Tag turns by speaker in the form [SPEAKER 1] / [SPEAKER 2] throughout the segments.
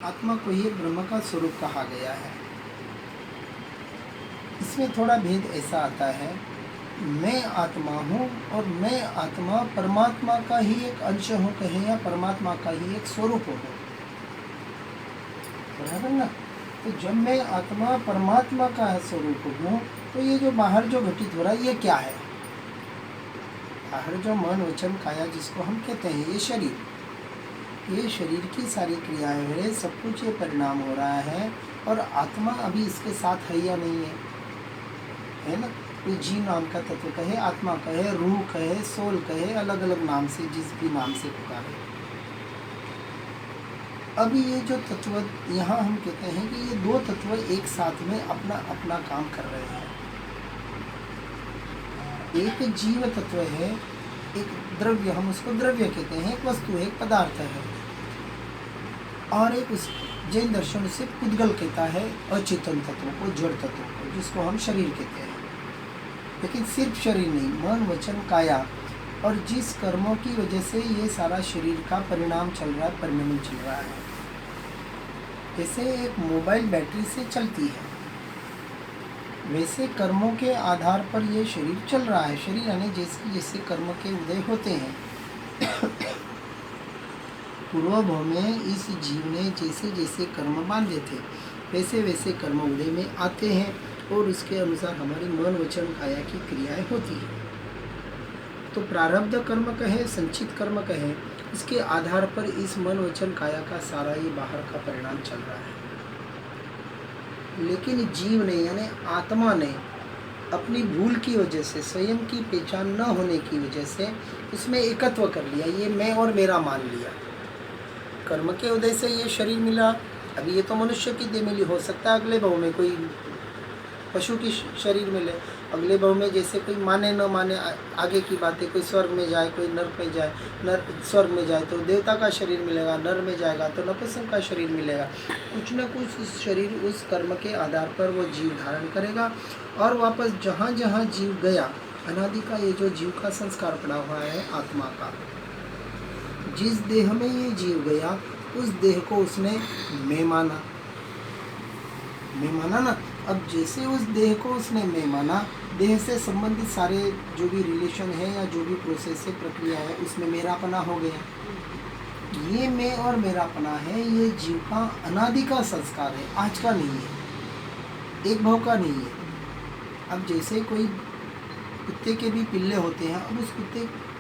[SPEAKER 1] आत्मा को ही ब्रह्म का स्वरूप कहा गया है। इसमें थोड़ा भेद ऐसा आता है, मैं आत्मा हूँ और मैं आत्मा परमात्मा का ही एक अंश हूँ कहें या परमात्मा का ही एक स्वरूप हूँ, बराबर ना। तो जब मैं आत्मा परमात्मा का स्वरूप हूँ तो ये जो बाहर जो घटित हो रहा है ये क्या है? बाहर जो मन वचन काया जिसको हम कहते हैं ये शरीर की सारी क्रियाएं हैं, सब कुछ ये परिणाम हो रहा है। और आत्मा अभी इसके साथ है या नहीं है ना। कोई जीव नाम का तत्व कहे, आत्मा कहे, रूह कहे, सोल कहे, अलग अलग नाम से जिस भी नाम से पुकारे। अभी ये जो तत्व यहाँ हम कहते हैं कि ये दो तत्व एक साथ में अपना अपना काम कर रहे हैं। एक जीव तत्व है, एक द्रव्य, हम उसको द्रव्य कहते हैं, एक वस्तु है, एक पदार्थ है। और एक उस जैन दर्शन से पुद्गल कहता है अचेतन तत्व को, जड़ तत्व को, जिसको हम शरीर कहते हैं। लेकिन सिर्फ शरीर नहीं, मन वचन काया और जिस कर्मों की वजह से ये सारा शरीर का परिणाम चल रहा है, परिणाम चल रहा है। जैसे एक मोबाइल बैटरी से चलती है, वैसे कर्मों के आधार पर ये शरीर चल रहा है। शरीर यानी जैसे जैसे कर्म के उदय होते हैं पूर्व भाव में इस जीव ने जैसे जैसे कर्म बांधे थे वैसे वैसे कर्म उदय में आते हैं और उसके अनुसार हमारी मन वचन काया की क्रियाएं होती हैं। तो प्रारब्ध कर्म कहे, संचित कर्म कहे, इसके आधार पर इस मन वचन काया का सारा ये बाहर का परिणाम चल रहा है। लेकिन जीव ने यानी आत्मा ने अपनी भूल की वजह से, स्वयं की पहचान न होने की वजह से उसमें एकत्व कर लिया, ये मैं और मेरा मान लिया। कर्म के उदय से ये शरीर मिला, अभी ये तो मनुष्य की देह मिली, हो सकता है अगले भाव में कोई पशु की शरीर मिले, अगले भाव में जैसे कोई माने न माने आगे की बातें, कोई स्वर्ग में जाए, कोई नर्क में जाए, स्वर्ग में जाए तो देवता का शरीर मिलेगा, नर में जाएगा तो नपुंसक का शरीर मिलेगा। कुछ न कुछ उस शरीर उस कर्म के आधार पर वो जीव धारण करेगा और वापस जहाँ जहाँ जीव गया, अनादि का ये जो जीव का संस्कार पड़ा हुआ है आत्मा का, जिस देह में ये जीव गया उस देह को उसने मैं माना ना। अब जैसे उस देह को उसने मैं माना, देह से संबंधित सारे जो भी रिलेशन है या जो भी प्रोसेस है, प्रक्रिया है, उसमें मेरापना हो गया। ये मैं और मेरापना है, ये जीव का अनादि का संस्कार है, आज का नहीं है, एक भाव का नहीं है। अब जैसे कोई कुत्ते के भी पिल्ले होते हैं, अब उस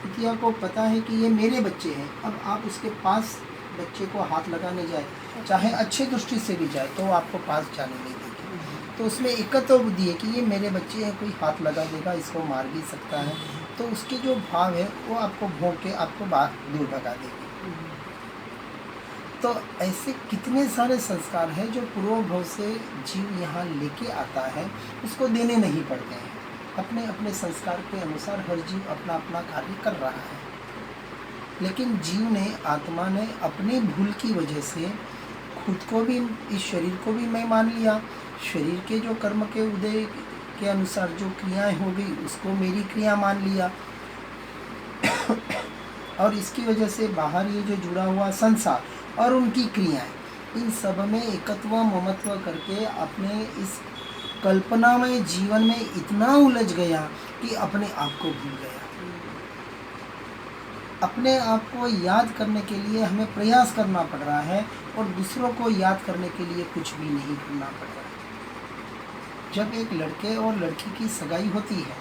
[SPEAKER 1] कुतिया को पता है कि ये मेरे बच्चे हैं, अब आप उसके पास बच्चे को हाथ लगाने जाए, चाहे अच्छे दृष्टि से भी जाए, तो वो आपको पास जाने नहीं देगी। तो उसमें एकत्व बुद्धि है कि ये मेरे बच्चे हैं, कोई हाथ लगा देगा, इसको मार भी सकता है, तो उसके जो भाव है वो आपको भोंक के आपको बाहर दूर भगा देगी। तो ऐसे कितने सारे संस्कार हैं जो पूर्व भाव से जीव यहाँ लेके आता है, उसको देने नहीं पड़ते हैं। अपने अपने संस्कार के अनुसार हर जीव अपना अपना कार्य कर रहा है। लेकिन जीव ने, आत्मा ने अपनी भूल की वजह से खुद को भी, इस शरीर को भी मैं मान लिया, शरीर के जो कर्म के उदय के अनुसार जो क्रियाएं हो गई उसको मेरी क्रिया मान लिया और इसकी वजह से बाहर ये जो जुड़ा हुआ संसार और उनकी क्रियाएं, इन सब में एकत्व ममत्व करके अपने इस कल्पनामय जीवन में इतना उलझ गया कि अपने आप को भूल गया। अपने आप को याद करने के लिए हमें प्रयास करना पड़ रहा है और दूसरों को याद करने के लिए कुछ भी नहीं करना पड़ रहा है। जब एक लड़के और लड़की की सगाई होती है,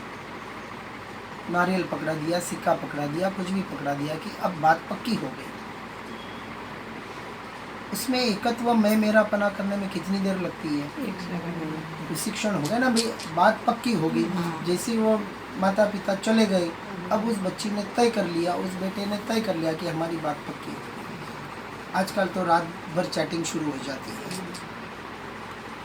[SPEAKER 1] नारियल पकड़ा दिया, सिक्का पकड़ा दिया, कुछ भी पकड़ा दिया कि अब बात पक्की हो गई, उसमें एकत्व मैं मेरापना करने में कितनी देर लगती है? शिक्षण हो गया ना भाई, बात पक्की होगी। जैसे वो माता पिता चले गए, अब उस बच्ची ने तय कर लिया, उस बेटे ने तय कर लिया कि हमारी बात पक्की है। आजकल तो रात भर चैटिंग शुरू हो जाती है,